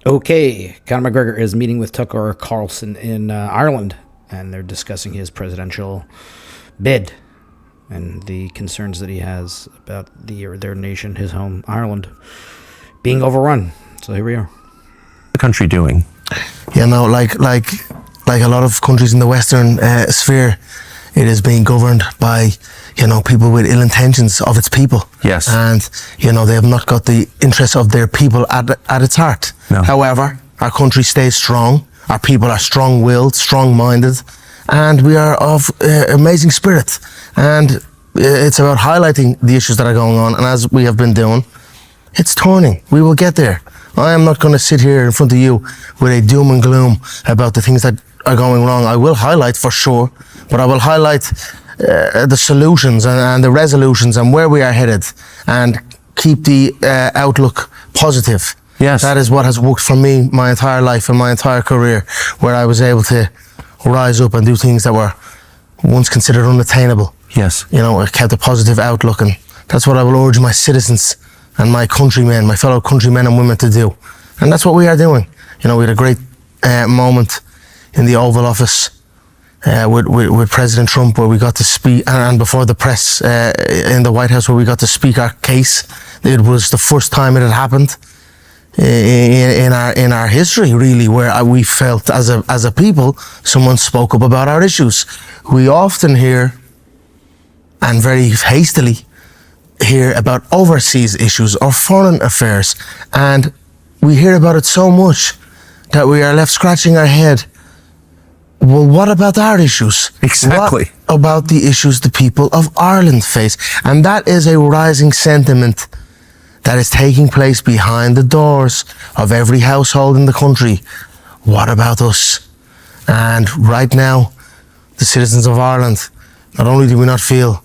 Okay, Conor McGregor is meeting with Tucker Carlson in Ireland, and they're discussing his presidential bid and the concerns that he has about their nation, his home, Ireland, being overrun. So here we are. The country doing? You know, like a lot of countries in the Western sphere, it is being governed by, people with ill intentions of its people. Yes. And, they have not got the interests of their people at its heart. No. However, our country stays strong. Our people are strong-willed, strong-minded, and we are of amazing spirit. And it's about highlighting the issues that are going on. And as we have been doing, it's turning. We will get there. I am not going to sit here in front of you with a doom and gloom about the things that are going wrong. I will highlight for sure, but I will highlight the solutions and the resolutions and where we are headed, and keep the outlook positive. Yes. That is what has worked for me my entire life and my entire career, where I was able to rise up and do things that were once considered unattainable. Yes. I kept a positive outlook, and that's what I will urge my citizens and my countrymen, my fellow countrymen and women to do. And that's what we are doing. We had a great moment in the Oval Office with President Trump, where we got to speak, and before the press in the White House, where we got to speak our case. It was the first time it had happened in our history, really, where we felt as a people, someone spoke up about our issues. We often hear, and very hastily hear, about overseas issues or foreign affairs, and we hear about it so much that we are left scratching our head. Well, what about our issues? Exactly. What about the issues the people of Ireland face? And that is a rising sentiment that is taking place behind the doors of every household in the country. What about us? And right now, the citizens of Ireland, not only do we not feel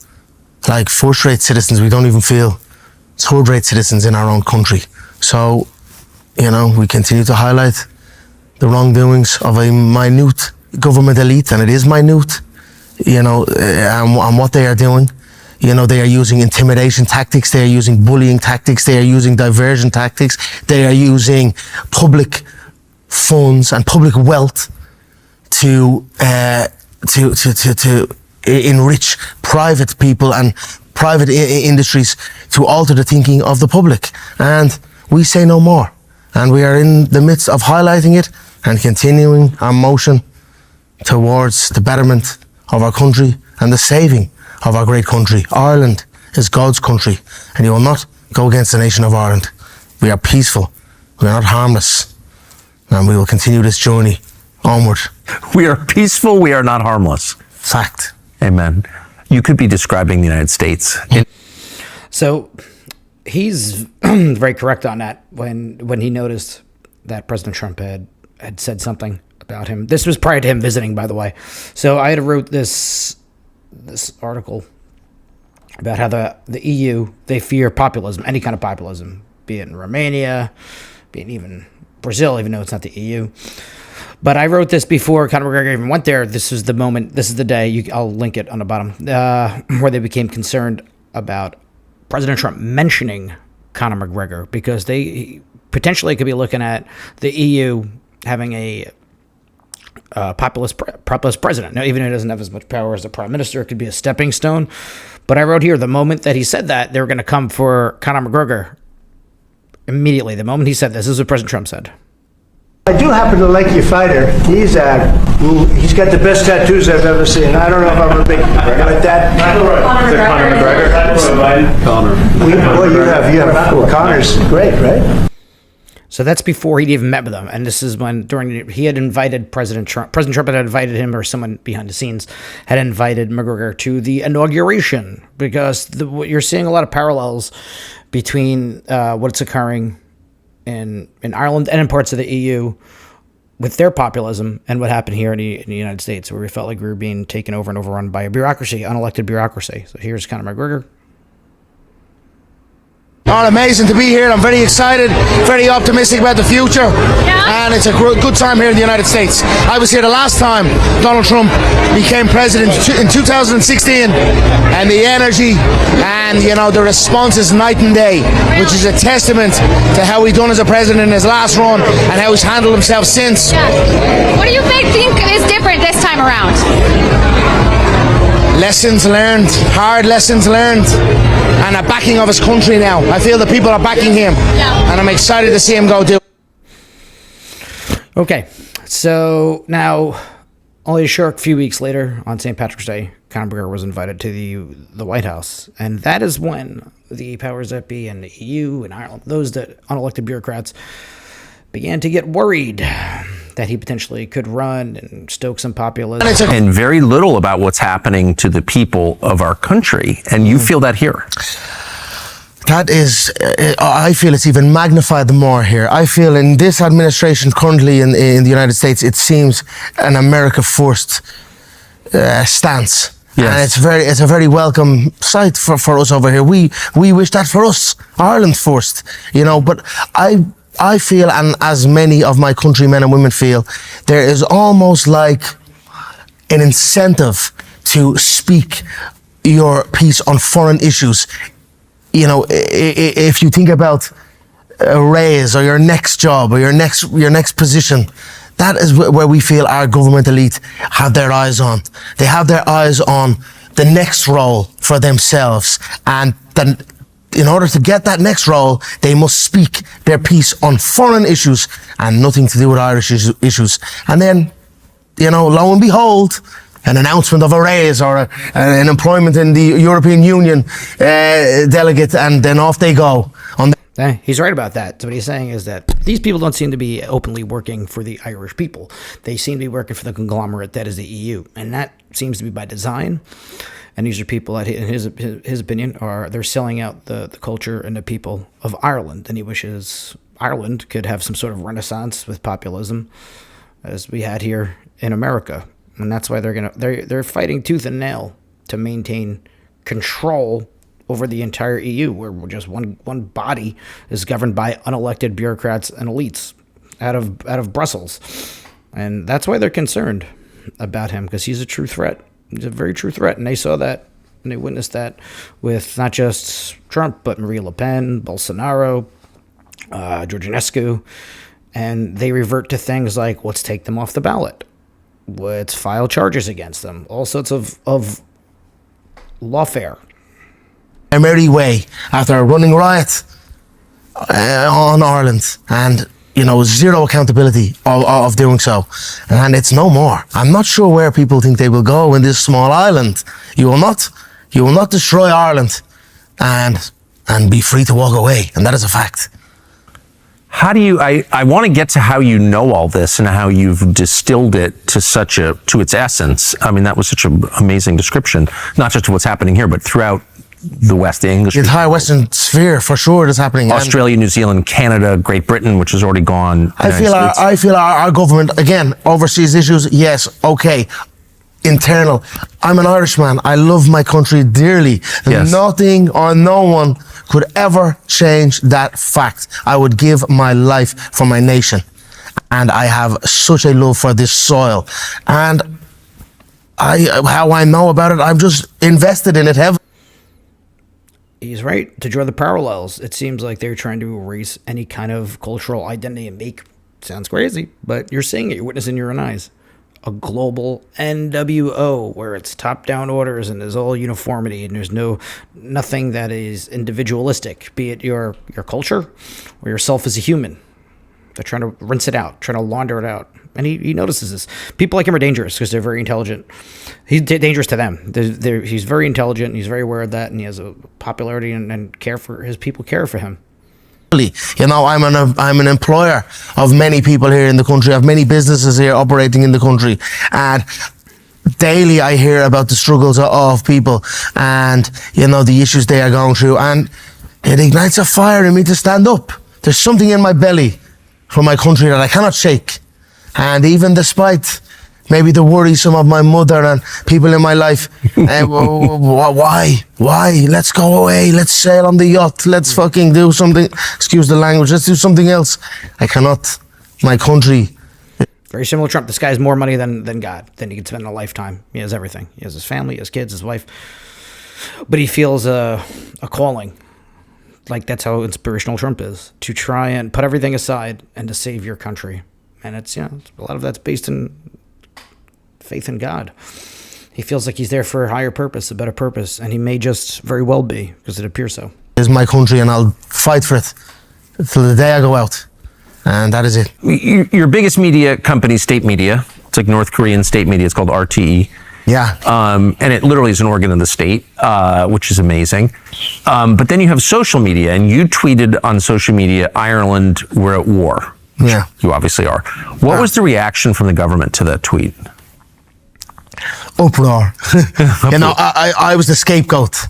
like first-rate citizens, we don't even feel third-rate citizens in our own country. So, we continue to highlight the wrongdoings of a minute government elite, and it is minute, and what they are doing. They are using intimidation tactics, they are using bullying tactics, they are using diversion tactics, they are using public funds and public wealth to enrich private people and private industries, to alter the thinking of the public. And we say no more. And we are in the midst of highlighting it and continuing our motion towards the betterment of our country and the saving of our great country. Ireland is God's country, and He will not go against the nation of Ireland. We are peaceful, we are not harmless, and we will continue this journey onward. We are peaceful, we are not harmless. Fact. Amen. You could be describing the United States. So he's very correct on that when he noticed that President Trump had said something about him. This was prior to him visiting, by the way. So I had wrote this article about how the EU, they fear populism, any kind of populism, be it in Romania, be it even Brazil, even though it's not the EU. But I wrote this before Conor McGregor even went there. This is the moment, this is the day, I'll link it on the bottom, where they became concerned about President Trump mentioning Conor McGregor, because they potentially could be looking at the EU having a populist president. Now, even if he doesn't have as much power as the prime minister, it could be a stepping stone. But I wrote here, the moment that he said that, they were going to come for Conor McGregor immediately. The moment he said this is what President Trump said. I do happen to like your fighter. He's got the best tattoos I've ever seen. I don't know if I'm a big like that. Conor McGregor. Conor. Well, you have. Well, Conor's great, right? So that's before he'd even met with them. And this is when, he had invited President Trump had invited him, or someone behind the scenes had invited McGregor to the inauguration, because you're seeing a lot of parallels between what's occurring in Ireland and in parts of the EU with their populism and what happened here in the United States, where we felt like we were being taken over and overrun by a bureaucracy, unelected bureaucracy. So here's Conor McGregor. Amazing to be here. I'm very excited, very optimistic about the future. Yeah. and it's a good time here in the United States. I was here the last time Donald Trump became president in 2016, and the energy and the response is night and day, which is a testament to how he done as a president in his last run and how he's handled himself since. Yeah. What do you think is different this time around? Lessons learned, hard lessons learned, and a backing of his country now. I feel the people are backing him, and I'm excited to see him go do. Okay, so now, only a short few weeks later, on St. Patrick's Day, Conor McGregor was invited to the White House, and that is when the powers that be and the EU and Ireland, those that unelected bureaucrats, began to get worried that he potentially could run and stoke some populism. And very little about what's happening to the people of our country. And you feel that here. That is, I feel it's even magnified more here. I feel in this administration currently in the United States, it seems an America first stance. Yes. And it's a very welcome sight for us over here. We wish that for us, Ireland first, but I feel, and as many of my countrymen and women feel, there is almost like an incentive to speak your piece on foreign issues. If you think about a raise or your next job or your next position, that is where we feel our government elite have their eyes on. They have their eyes on the next role for themselves, and then in order to get that next role, they must speak their piece on foreign issues and nothing to do with Irish issues. And then, lo and behold, an announcement of a raise or an employment in the European Union delegate, and then off they go. He's right about that. So what he's saying is that these people don't seem to be openly working for the Irish people. They seem to be working for the conglomerate that is the EU. And that seems to be by design. And these are people that, in his opinion, they're selling out the culture and the people of Ireland. And he wishes Ireland could have some sort of renaissance with populism, as we had here in America. And that's why they're fighting tooth and nail to maintain control over the entire EU, where just one body is governed by unelected bureaucrats and elites out of Brussels. And that's why they're concerned about him, because he's a true threat. He's a very true threat, and they saw that, and they witnessed that with not just Trump, but Marine Le Pen, Bolsonaro, Georgianescu, and they revert to things like, let's take them off the ballot. Let's file charges against them. All sorts of lawfare. A merry way after a running riot on Ireland, and zero accountability of doing so, and it's no more. I'm not sure where people think they will go in this small island. You will not destroy Ireland and be free to walk away, and that is a fact. How do you, I want to get to how you know all this and how you've distilled it to its essence. I mean, that was such an amazing description, not just what's happening here, but throughout the West English. The entire Western sphere, for sure, it is happening. Australia, New Zealand, Canada, Great Britain, which has already gone. I feel our government, again, overseas issues, yes, okay. Internal. I'm an Irishman. I love my country dearly. Yes. Nothing or no one could ever change that fact. I would give my life for my nation. And I have such a love for this soil. And how I know about it, I'm just invested in it heavily. He's right to draw the parallels. It seems like they're trying to erase any kind of cultural identity and make, sounds crazy, but you're seeing it, you're witnessing your own eyes, a global NWO where it's top-down orders and there's all uniformity and there's nothing that is individualistic, be it your culture or yourself as a human. They're trying to rinse it out, trying to launder it out. And he notices this. People like him are dangerous because they're very intelligent. He's dangerous to them. He's very intelligent. And he's very aware of that, and he has a popularity and care for his people. Care for him. I'm an employer of many people here in the country. I have many businesses here operating in the country, and daily I hear about the struggles of people and the issues they are going through, and it ignites a fire in me to stand up. There's something in my belly for my country that I cannot shake. And even despite maybe the worrisome of my mother and people in my life, why? Let's go away. Let's sail on the yacht. Let's fucking do something. Excuse the language. Let's do something else. I cannot my country. Very similar to Trump. This guy has more money than God, than he could spend in a lifetime. He has everything. He has his family, his kids, his wife. But he feels a calling. Like, that's how inspirational Trump is. To try and put everything aside and to save your country. And it's, a lot of that's based in faith in God. He feels like he's there for a higher purpose, a better purpose. And he may just very well be, because it appears so. Is my country, and I'll fight for it till the day I go out. And that is it. Your biggest media company, state media, it's like North Korean state media, it's called RTE. Yeah. And it literally is an organ of the state, which is amazing. But then you have social media, and you tweeted on social media, Ireland, we're at war. Yeah. You obviously are. What was the reaction from the government to that tweet? Uproar. I was the scapegoat.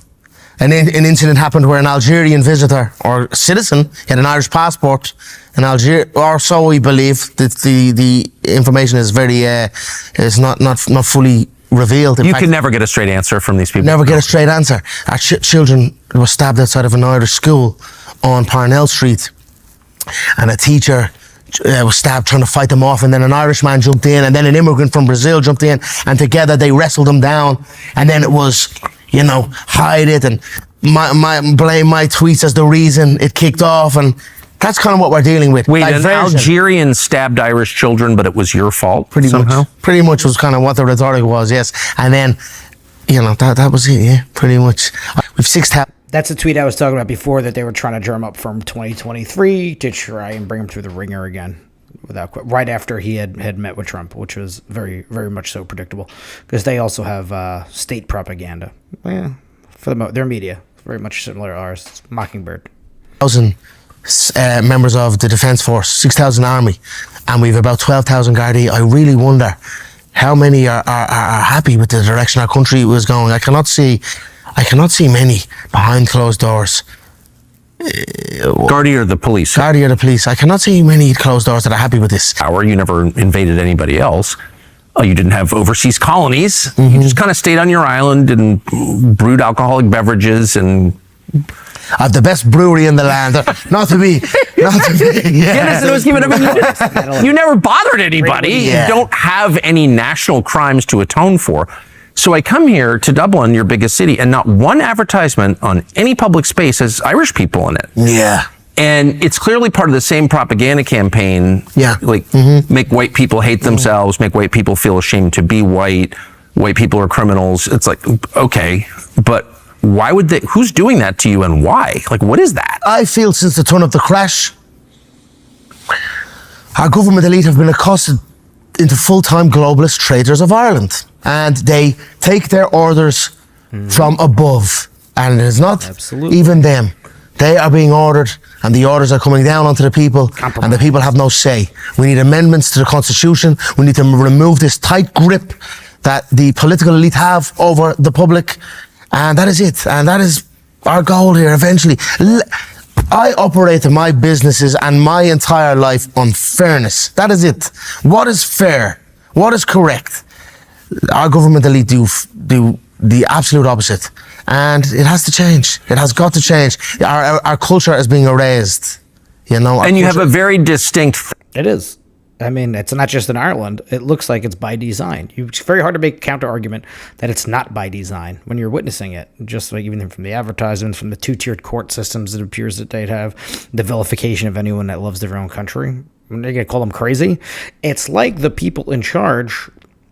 An incident happened where an Algerian visitor or citizen had an Irish passport in Algeria, or so we believe. That the information is very is not fully revealed. In You fact, can never get a straight answer from these people. never get a straight answer. Our children were stabbed outside of an Irish school on Parnell Street, and a teacher was stabbed trying to fight them off, and then an Irishman jumped in, and then an immigrant from Brazil jumped in, and together they wrestled them down, and then it was, hide it and blame my tweets as the reason it kicked off, and that's kind of what we're dealing with. Wait, an Diversion. Algerian stabbed Irish children, but it was your fault Pretty somehow? much was kind of what the rhetoric was, yes. And then, that was it, yeah, pretty much. We've 6,000. That's a tweet I was talking about before, that they were trying to drum up from 2023 to try and bring him through the ringer again, right after he had met with Trump, which was very, very much so predictable, because they also have state propaganda. Yeah, for their media, very much similar to ours. It's Mockingbird. 1,000 members of the Defence Force, 6,000 Army, and we've about 12,000 Gardaí. I really wonder how many are happy with the direction our country was going. I cannot see many behind closed doors. Gardaí or the police? Gardaí or the police. I cannot see many closed doors that are happy with this. You never invaded anybody else. You didn't have overseas colonies. Mm-hmm. You just kind of stayed on your island and brewed alcoholic beverages and... I've the best brewery in the land. Not to be. Yeah. You never bothered anybody. Yeah. You don't have any national crimes to atone for. So I come here to Dublin, your biggest city, and not one advertisement on any public space has Irish people in it. Yeah. And it's clearly part of the same propaganda campaign. Yeah. Like, make white people hate themselves, make white people feel ashamed to be white people are criminals. It's like, okay, but why would they, who's doing that to you and why? Like, what is that? I feel since the turn of the crash, our government elite have been accosted into full-time globalist traitors of Ireland. And they take their orders from above. And it's not even them. They are being ordered, and the orders are coming down onto the people, and the people have no say. We need amendments to the Constitution. We need to remove this tight grip that the political elite have over the public. And that is it. And that is our goal here eventually. I operate my businesses and my entire life on fairness. That is it. What is fair? What is correct? Our government elite do the absolute opposite. And it has to change. It has got to change. Our culture is being erased. And you have a very distinct... It is. I mean, it's not just in Ireland. It looks like it's by design. It's very hard to make a counter argument that it's not by design when you're witnessing it. Just like even from the advertisements, from the two-tiered court systems it appears that they'd have, the vilification of anyone that loves their own country. When they're going to call them crazy, it's like the people in charge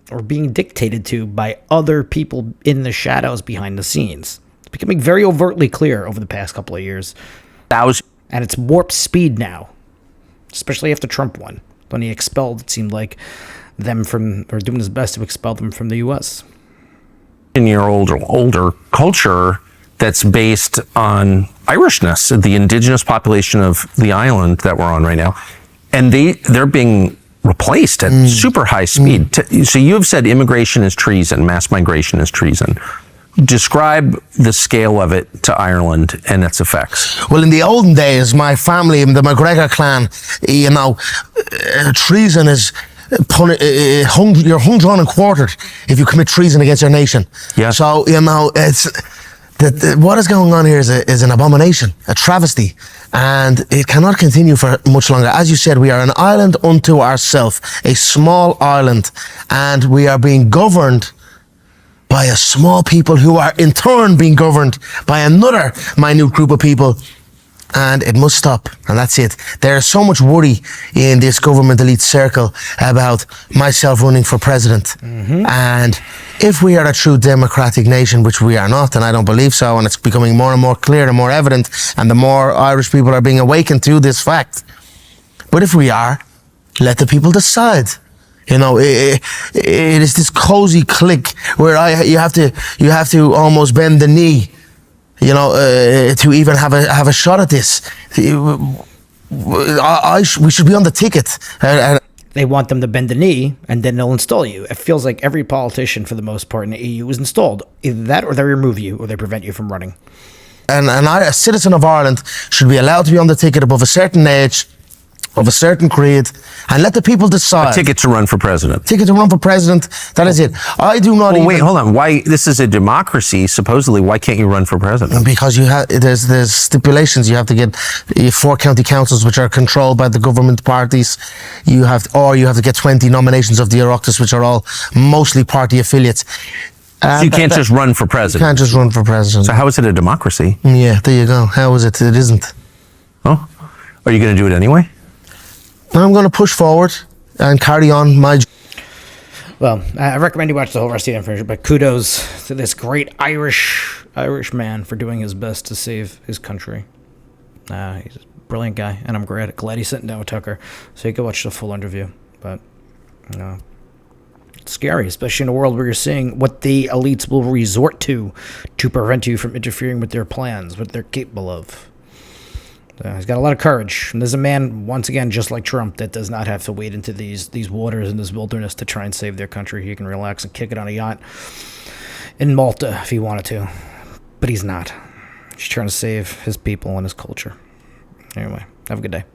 are being dictated to by other people in the shadows behind the scenes. It's becoming very overtly clear over the past couple of years. And it's warp speed now, especially after Trump won. When he expelled, it seemed like, them from, or doing his best to expel them from the U.S. In your older culture that's based on Irishness, the indigenous population of the island that we're on right now, and they're being replaced at super high speed. So you have said immigration is treason, mass migration is treason. Describe the scale of it to Ireland and its effects. Well, in the olden days, my family, the McGregor clan, treason is you're hung, drawn, and quartered if you commit treason against your nation. Yeah. So, it's what is going on here is an abomination, a travesty, and it cannot continue for much longer. As you said, we are an island unto ourselves, a small island, and we are being governed by a small people who are in turn being governed by another minute group of people. And it must stop, and that's it. There's so much worry in this government elite circle about myself running for president. And if we are a true democratic nation, which we are not, and I don't believe so, and it's becoming more and more clear and more evident, and the more Irish people are being awakened to this fact. But if we are, let the people decide. You know, it is this cozy clique where you have to almost bend the knee, you know, to even have a shot at this. We should be on the ticket. They want them to bend the knee, and then they'll install you. It feels like every politician, for the most part, in the EU is installed. Either that, or they remove you, or they prevent you from running. And a citizen of Ireland should be allowed to be on the ticket above a certain age, of a certain creed, and let the people decide. A ticket to run for president. Ticket to run for president, that is it. I do not Wait, hold on. Why? This is a democracy, supposedly. Why can't you run for president? Because there's stipulations. You have to get 4 county councils, which are controlled by the government parties. You have to get 20 nominations of the Oireachtas, which are all mostly party affiliates. So you can't just run for president? You can't just run for president. So how is it a democracy? Yeah, there you go. How is it? It isn't. Oh? Are you going to do it anyway? I'm going to push forward and carry on my... Well, I recommend you watch the whole rest of the information, but kudos to this great Irish man for doing his best to save his country. He's a brilliant guy, and I'm glad he's sitting down with Tucker, so you can watch the full interview. But, you know, it's scary, especially in a world where you're seeing what the elites will resort to prevent you from interfering with their plans, what they're capable of. He's got a lot of courage. And there's a man, once again, just like Trump, that does not have to wade into these waters in this wilderness to try and save their country. He can relax and kick it on a yacht in Malta if he wanted to. But he's not. He's trying to save his people and his culture. Anyway, have a good day.